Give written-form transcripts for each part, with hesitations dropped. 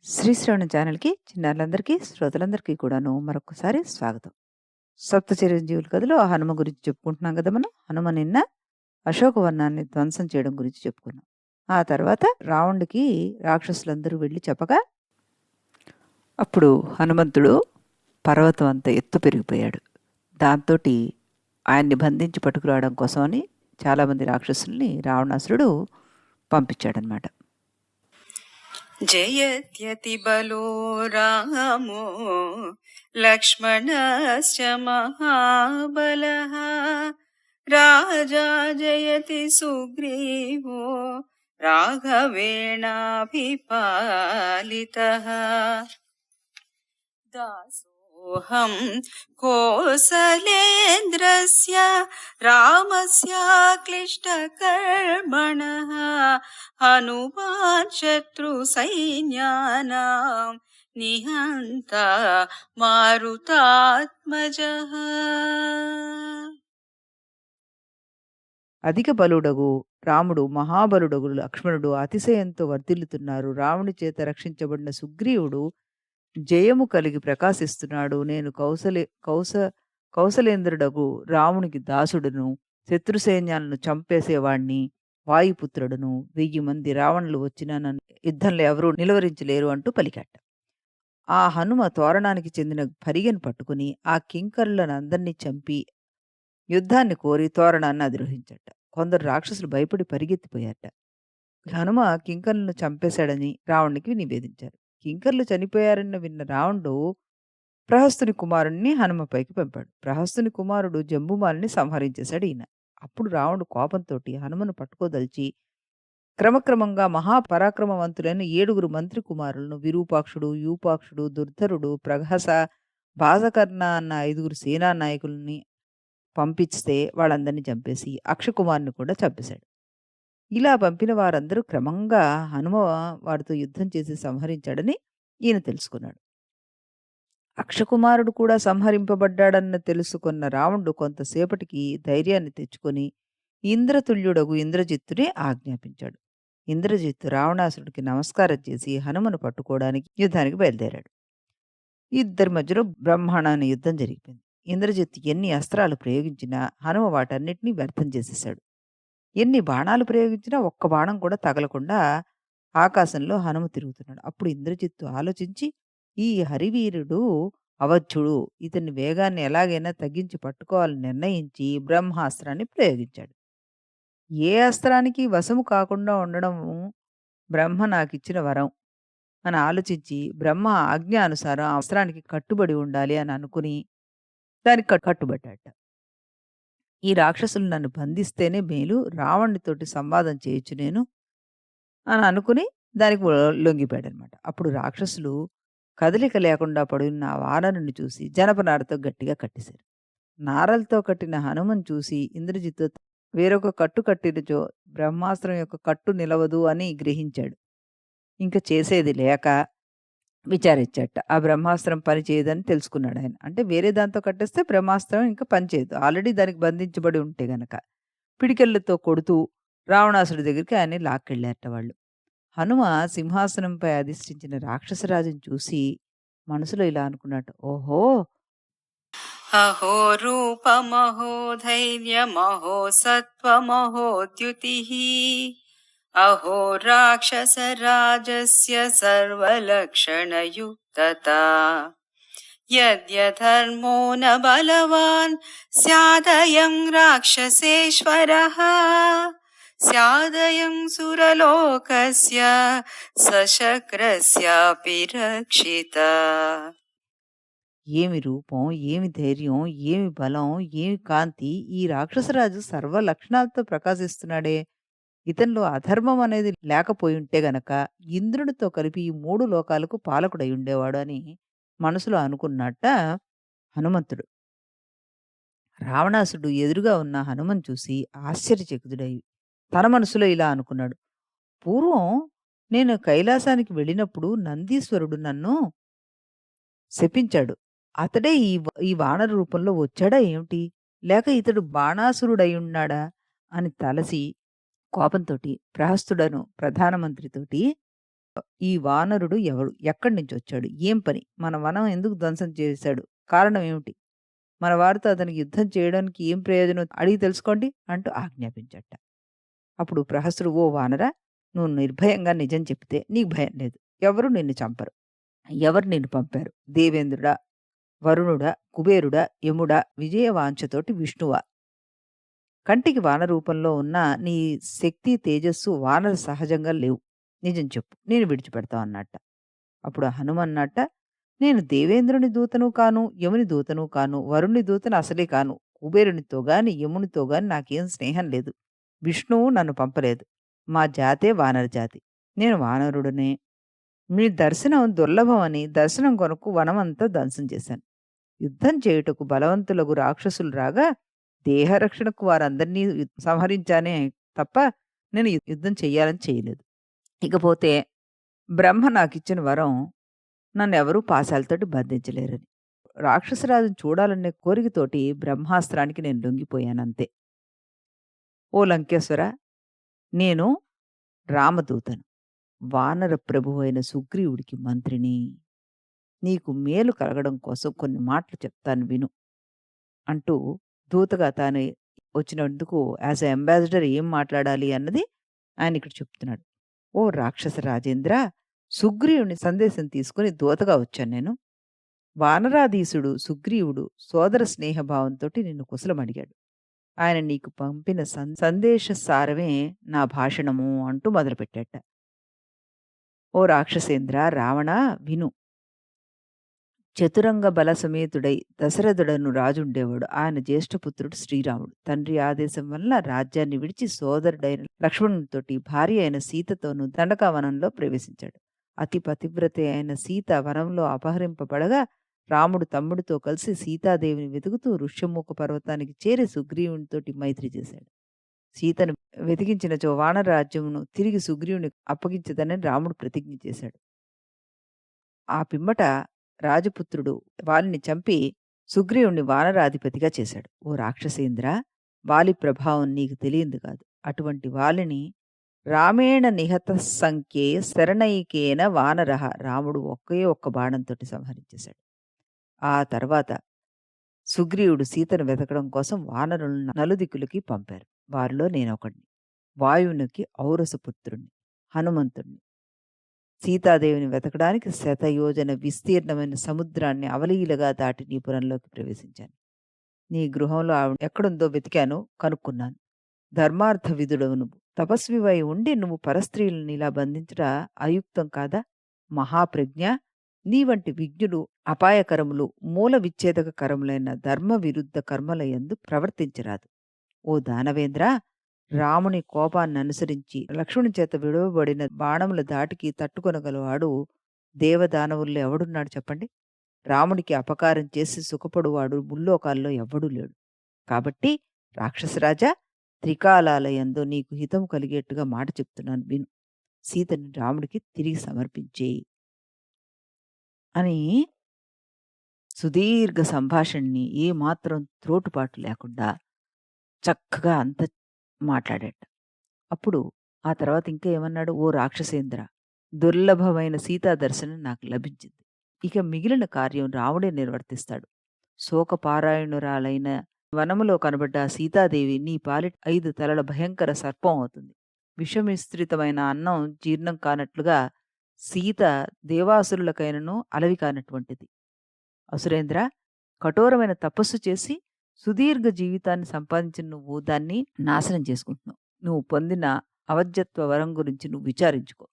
శ్రీశ్రవణ ఛానల్‌కి చిన్నారులందరికీ, శ్రోతలందరికీ కూడాను మరొక్కసారి స్వాగతం. సప్త చిరంజీవుల కథలో హనుమ గురించి చెప్పుకుంటున్నాం గదా మనం. హనుమ నిన్న అశోకవనాన్ని ధ్వంసం చేయడం గురించి చెప్పుకున్నాం. ఆ తర్వాత రావణుడికి రాక్షసులందరూ వెళ్లి చెప్పగా, అప్పుడు హనుమంతుడు పర్వతం అంత ఎత్తు పెరిగిపోయాడు. దాంతోటి ఆయన్ని బంధించి పట్టుకురావడం కోసమని చాలామంది రాక్షసుల్ని రావణాసురుడు పంపించాడనమాట. जयत्यति बलो रामो लक्ष्मणश्च महाबलः राजा जयति सुग्रीवो राघवेणाभिपालितः दासोऽहं कोसलेन्द्रस्य रामस्याक्लिष्टकर्मणः हनुमान् शत्रुसैन्यानां निहन्ता मारुतात्मजः। అధిక బలుడగు రాముడు, మహాబలుడగు లక్ష్మణుడు అతిశయంతో వర్ధిల్లుతున్నారు. రావణుని చేత రక్షించబడిన సుగ్రీవుడు జయము కలిగి ప్రకాశిస్తున్నాడు. నేను కౌసలేంద్రుడగు రామునికి దాసుడును, శత్రు సైన్యాలను చంపేసేవాణ్ణి, వాయుపుత్రుడును. 1000 మంది రావణులు వచ్చినా నన్ను యుద్ధంలో ఎవరూ నిలువరించలేరు అంటూ పలికాట. ఆ హనుమ తోరణానికి చెందిన పరిగెను పట్టుకుని ఆ కింకరులనందరినీ చంపి యుద్ధాన్ని కోరి తోరణాన్ని అధిరోహించట. కొందరు రాక్షసులు భయపడి పరిగెత్తిపోయారట. హనుమ కింకరులను చంపేశాడని రావణునికి నివేదించారు. కింకరులు చనిపోయారని విన్న రావణుడు ప్రహస్తుని కుమారుణ్ణి హనుమపైకి పంపాడు. ప్రహస్తుని కుమారుడు జంబుమాలిని సంహరించేశాడు ఈయన. అప్పుడు రావణుడు కోపంతోటి హనుమను పట్టుకోదలిచి క్రమక్రమంగా మహాపరాక్రమవంతులైన 7 మంత్రి కుమారులను విరూపాక్షుడు, యూపాక్షుడు, దుర్ధరుడు, ప్రహస, బాజకర్ణ అన్న 5 సేనా నాయకుల్ని పంపిస్తే వాళ్ళందరినీ చంపేసి అక్షకుమారుని కూడా చంపేశాడు. ఇలా పంపిన వారందరూ క్రమంగా హనుమ వారితో యుద్ధం చేసి సంహరించాడని ఈయన తెలుసుకున్నాడు. అక్షకుమారుడు కూడా సంహరింపబడ్డాడన్న తెలుసుకున్న రావణుడు కొంతసేపటికి ధైర్యాన్ని తెచ్చుకొని ఇంద్రతుల్యుడగు ఇంద్రజిత్తుని ఆజ్ఞాపించాడు. ఇంద్రజిత్తు రావణాసురుడికి నమస్కారం చేసి హనుమను పట్టుకోవడానికి యుద్ధానికి బయలుదేరాడు. ఇద్దరి మధ్యలో బ్రహ్మాండమైన యుద్ధం జరిగిపోయింది. ఇంద్రజిత్తు ఎన్ని అస్త్రాలు ప్రయోగించినా హనుమ వాటన్నిటినీ వ్యర్థం చేసేశాడు. ఎన్ని బాణాలు ప్రయోగించినా ఒక్క బాణం కూడా తగలకుండా ఆకాశంలో హనుమ తిరుగుతున్నాడు. అప్పుడు ఇంద్రజిత్తు ఆలోచించి, ఈ హరివీరుడు అవధ్యుడు, ఇతని వేగాన్ని ఎలాగైనా తగ్గించి పట్టుకోవాలని నిర్ణయించి బ్రహ్మాస్త్రాన్ని ప్రయోగించాడు. ఏ అస్త్రానికి వశము కాకుండా ఉండడం బ్రహ్మ నాకిచ్చిన వరం అని ఆలోచించి, బ్రహ్మ ఆజ్ఞ అనుసారం ఆ అస్త్రానికి కట్టుబడి ఉండాలి అని అనుకుని దానికి కట్టుబడ్డాట. ఈ రాక్షసులు నన్ను బంధిస్తేనే మేలు, రావణుడితోటి సంవాదం చేయొచ్చు నేను అని అనుకుని దానికి లొంగిపోయాడనమాట. అప్పుడు రాక్షసులు కదలిక లేకుండా పడున్న ఆ వానరుని చూసి జనపనారతో గట్టిగా కట్టేశారు. నారలతో కట్టిన హనుమను చూసి ఇంద్రజిత్తు వేరొక కట్టు కట్టినచో బ్రహ్మాస్త్రం యొక్క కట్టు నిలవదు అని గ్రహించాడు. ఇంక చేసేది లేక విచారించాట. ఆ బ్రహ్మాస్త్రం పనిచేయదని తెలుసుకున్నాడాయన. అంటే వేరే దాంతో కట్టేస్తే బ్రహ్మాస్త్రం ఇంక పనిచేయదు. ఆల్రెడీ దానికి బంధించబడి ఉంటే గనక. పిడికిళ్ళతో కొడుతూ రావణాసుడి దగ్గరికి ఆయన్ని లాక్కెళ్ళారట వాళ్ళు. హనుమ సింహాసనంపై అధిష్ఠించిన రాక్షసరాజుని చూసి మనసులో ఇలా అనుకున్నాట. ఓహో! अहो रूपमहो धैर्यमहो सत्त्वमहो द्युतिः अहो राक्षसराजस्य सर्वलक्षणयुक्तता यद्यधर्मो न बलवान् स्यादयं राक्षसेश्वरः स्यादयं सुरलोकस्य सशक्रस्यापि रक्षिता। ఏమి రూపం, ఏమి ధైర్యం, ఏమి బలం, ఏమి కాంతి! ఈ రాక్షసరాజు సర్వ లక్షణాలతో ప్రకాశిస్తున్నాడే! ఇతనిలో అధర్మం అనేది లేకపోయుంటే గనక ఇంద్రుడితో కలిపి ఈ 3 లోకాలకు పాలకుడై ఉండేవాడు అని మనసులో అనుకున్నట్ట హనుమంతుడు. రావణాసుడు ఎదురుగా ఉన్న హనుమను చూసి ఆశ్చర్యచకితుడై తన మనసులో ఇలా అనుకున్నాడు. పూర్వం నేను కైలాసానికి వెళ్ళినప్పుడు నందీశ్వరుడు నన్ను శపించాడు. అతడే ఈ వానర రూపంలో వచ్చాడా ఏమిటి? లేక ఇతడు బాణాసురుడయ్యున్నాడా? అని తలసి కోపంతోటి ప్రహస్తుడను ప్రధానమంత్రితోటి ఈ వానరుడు ఎవరు? ఎక్కడి నుంచొచ్చాడు? ఏం పని? మన వనం ఎందుకు ధ్వంసం చేశాడు? కారణం ఏమిటి? మన వారితో అతనికి యుద్ధం చేయడానికి ఏం ప్రయోజనం అడిగి తెలుసుకోండి అంటూ ఆజ్ఞాపించట. అప్పుడు ప్రహస్తుడు, ఓ వానరా! నువ్వు నిర్భయంగా నిజం చెప్తే నీకు భయం లేదు. ఎవరు నిన్ను చంపరు. ఎవరు నిన్ను పంపారు? దేవేంద్రుడా? వరుణుడా? కుబేరుడా? యముడా? విజయవాంఛతోటి విష్ణువా? కంటికి వాన రూపంలో ఉన్న నీ శక్తి, తేజస్సు వానర సహజంగా లేవు. నిజం చెప్పు. నేను విడిచిపెడతా అన్నట్ట. అప్పుడు హనుమన్నట్ట, నేను దేవేంద్రుని దూతను కాను, యముని దూతను కాను, వరుణుని దూతను అసలే కాను. కుబేరునితో గాని, యమునితో గాని నాకేం స్నేహం లేదు. విష్ణువు నన్ను పంపలేదు. మా జాతే వానర జాతి. నేను వానరుడనే. మీ దర్శనం దుర్లభమని దర్శనం కొరకు వనమంతా ధ్వంసం చేశాను. యుద్ధం చేయుటకు బలవంతులకు రాక్షసులు రాగా, దేహరక్షణకు వారందరినీ సంహరించానే తప్ప, నేను యుద్ధం చెయ్యాలని చేయలేదు. ఇకపోతే బ్రహ్మ నాకిచ్చిన వరం నన్నెవరూ పాశాలతోటి బంధించలేరని. రాక్షసరాజుని చూడాలనే కోరికతోటి బ్రహ్మాస్త్రానికి నేను లొంగిపోయానంతే. ఓ లంకేశ్వర! నేను రామదూతను. వానర ప్రభువైన సుగ్రీవుడికి మంత్రిని. నీకు మేలు కలగడం కోసం కొన్ని మాటలు చెప్తాను విను అంటూ దూతగా తాను వచ్చినందుకు యాజ్ ఎ అంబాసిడర్ ఏం మాట్లాడాలి అన్నది ఆయన ఇక్కడ చెప్తున్నాడు. ఓ రాక్షస రాజేంద్ర! సుగ్రీవుని సందేశం తీసుకొని దూతగా వచ్చాను నేను. వానరాధీసుడు సుగ్రీవుడు సోదర స్నేహభావంతోటి నిన్ను కుశలమడిగాడు. ఆయన నీకు పంపిన సందేశ సారమే నా భాషణము అంటూ మొదలుపెట్టాట. ఓ రాక్షసేంద్ర! రావణ విను. చతురంగ బల సమేతుడై దశరథుడను రాజుండేవాడు. ఆయన జ్యేష్ఠపుత్రుడు శ్రీరాముడు. తండ్రి ఆదేశం వల్ల రాజ్యాన్ని విడిచి సోదరుడైన లక్ష్మణునితోటి భార్య అయిన సీతతోనూ దండకావనంలో ప్రవేశించాడు. అతి పతివ్రతే అయిన సీత వనంలో అపహరింపబడగా రాముడు తమ్ముడితో కలిసి సీతాదేవిని వెతుకుతూ ఋష్యమూక పర్వతానికి చేరి సుగ్రీవునితోటి మైత్రి చేశాడు. సీతను వెతికించినచో వానర రాజ్యమును తిరిగి సుగ్రీవునికి అప్పగించదనని రాముడు ప్రతిజ్ఞ చేశాడు. ఆ పిమ్మట రాజపుత్రుడు వాలిని చంపి సుగ్రీవుణ్ణి వానరాధిపతిగా చేశాడు. ఓ రాక్షసేంద్ర! వాలి ప్రభావం నీకు తెలియంది కాదు. అటువంటి వాలిని రామేణ నిహత సంఖ్యే శరణైకేన వానరః రాముడు ఒకే ఒక్క బాణంతోటి సంహరించేశాడు. ఆ తర్వాత సుగ్రీవుడు సీతను వెతకడం కోసం వానరులను నలుదిక్కులకి పంపారు. వారిలో నేనొకడిని. వాయువునికి ఔరసపుత్రుణ్ణి, హనుమంతుణ్ణి. సీతాదేవిని వెతకడానికి శతయోజన విస్తీర్ణమైన సముద్రాన్ని అవలీలగా దాటి నీ పురంలోకి ప్రవేశించాను. నీ గృహంలో ఆవిడ ఎక్కడుందో వెతికాను, కనుక్కున్నాను. ధర్మార్థ విధుడవు నువ్వు. తపస్వివై ఉండి నువ్వు పరస్త్రీలను ఇలా బంధించుట అయుక్తం కాదా? మహాప్రజ్ఞ! నీ వంటి విజ్ఞులు అపాయకరములు, మూల విచ్ఛేదక కరములైన ధర్మ విరుద్ధ కర్మలయందు ప్రవర్తించరాదు. ఓ దానవేంద్ర! రాముని కోపాన్ని అనుసరించి లక్ష్మణుని చేత విడువబడిన బాణముల ధాటికి తట్టుకొనగలవాడు దేవదానవుల్లో ఎవడున్నాడు చెప్పండి? రాముడికి అపకారం చేసి సుఖపడువాడు ముల్లోకాల్లో ఎవ్వడూ లేడు. కాబట్టి రాక్షసరాజా! త్రికాలాలయందు నీకు హితము కలిగేట్టుగా మాట చెప్తున్నాను విను. సీతని రాముడికి తిరిగి సమర్పించేయి అని సుదీర్ఘ సంభాషణని ఏమాత్రం త్రోటుపాటు లేకుండా చక్కగా అంత మాట్లాడాట. అప్పుడు ఆ తర్వాత ఇంకా ఏమన్నాడు? ఓ రాక్షసేంద్ర! దుర్లభమైన సీతా దర్శనం నాకు లభించింది. ఇక మిగిలిన కార్యం రాముడే నిర్వర్తిస్తాడు. శోకపారాయణురాలైన వనములో కనబడ్డ ఆ సీతాదేవి నీ పాలిట 5 తలల భయంకర సర్పం అవుతుంది. విషమిశ్రితమైన అన్నం జీర్ణం కానట్లుగా సీత దేవాసురులకైనను అలవి కానటువంటిది. అసురేంద్ర! కఠోరమైన తపస్సు చేసి సుదీర్ఘ జీవితాన్ని సంపాదించిన నువ్వు దాన్ని నాశనం చేసుకుంటున్నావు. నువ్వు పొందిన అవధ్యత్వ వరం గురించి నువ్వు విచారించుకో.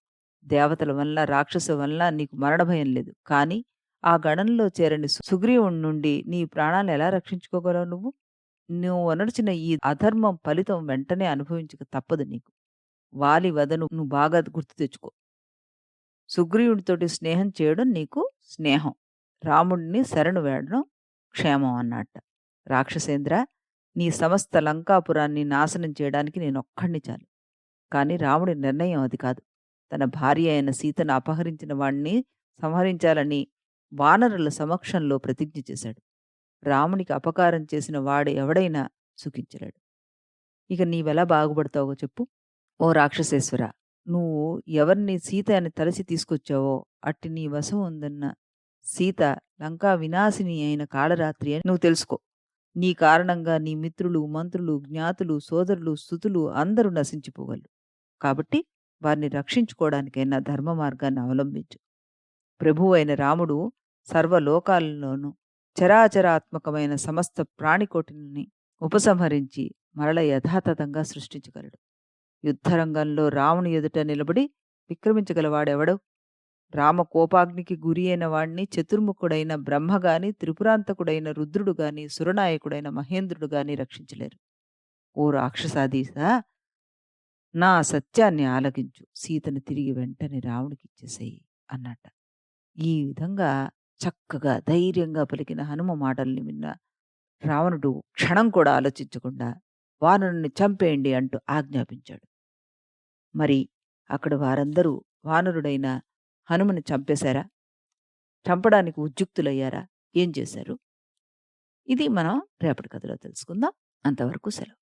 దేవతల వల్ల, రాక్షస వల్ల నీకు మరణభయం లేదు. కానీ ఆ గణంలో చేరని సుగ్రీవుడి నుండి నీ ప్రాణాలను ఎలా రక్షించుకోగలవు నువ్వు? నువ్వు అనర్చిన ఈ అధర్మం ఫలితం వెంటనే అనుభవించక తప్పదు నీకు. వాలి వదను నువ్వు బాగా గుర్తు తెచ్చుకో. సుగ్రీవుడితోటి స్నేహం చేయడం నీకు స్నేహం. రాముడిని శరణు వేడడం క్షేమం అన్నట్ట. రాక్షసేంద్ర! నీ సమస్త లంకాపురాన్ని నాశనం చేయడానికి నేనొక్కడిని చాలు. కానీ రాముడి నిర్ణయం అది కాదు. తన భార్య అయిన సీతను అపహరించిన వాణ్ణి సంహరించాలని వానరుల సమక్షంలో ప్రతిజ్ఞ చేశాడు. రామునికి అపకారం చేసిన వాడు ఎవడైనా సుఖించలేడు. ఇక నీవెలా బాగుపడతావో చెప్పు. ఓ రాక్షసేశ్వర! నువ్వు ఎవరిని సీత అని తలచి తీసుకొచ్చావో అట్టి నీ వశం ఉందన్న సీత లంకా వినాశిని అయిన కాళరాత్రి అని నువ్వు తెలుసుకో. నీ కారణంగా నీ మిత్రులు, మంత్రులు, జ్ఞాతులు, సోదరులు, స్తుతులు అందరూ నశించిపోగలరు. కాబట్టి వారిని రక్షించుకోవడానికైనా ధర్మ మార్గాన్ని అవలంబించు. ప్రభువైన రాముడు సర్వలోకాలలోనూ చరాచరాత్మకమైన సమస్త ప్రాణికోటిని ఉపసంహరించి మరల యథాతథంగా సృష్టించగలడు. యుద్ధరంగంలో రాముని ఎదుట నిలబడి విక్రమించగలవాడెవడు? రామ కోపాగ్నికి గురి అయిన వాణ్ణి చతుర్ముఖుడైన బ్రహ్మగాని, త్రిపురాంతకుడైన రుద్రుడు గాని, సురనాయకుడైన మహేంద్రుడు గాని రక్షించలేరు. ఓ రాక్షసాధీశా, నా సత్యాన్ని ఆలకించు, సీతను తిరిగి వెంటనే రాముడికిచ్చేసేయి అన్నట్ట. ఈ విధంగా చక్కగా ధైర్యంగా పలికిన హనుమ మాటల్ని విన్న రావణుడు క్షణం కూడా ఆలోచించకుండా వానరుని చంపేయండి అంటూ ఆజ్ఞాపించాడు. మరి అక్కడ వారందరూ వానరుడైన హనుమని చంపేశారా? చంపడానికి ఉద్యుక్తులయ్యారా? ఏం చేశారు? ఇది మనం రేపటి కథలో తెలుసుకుందాం. అంతవరకు సెలవు.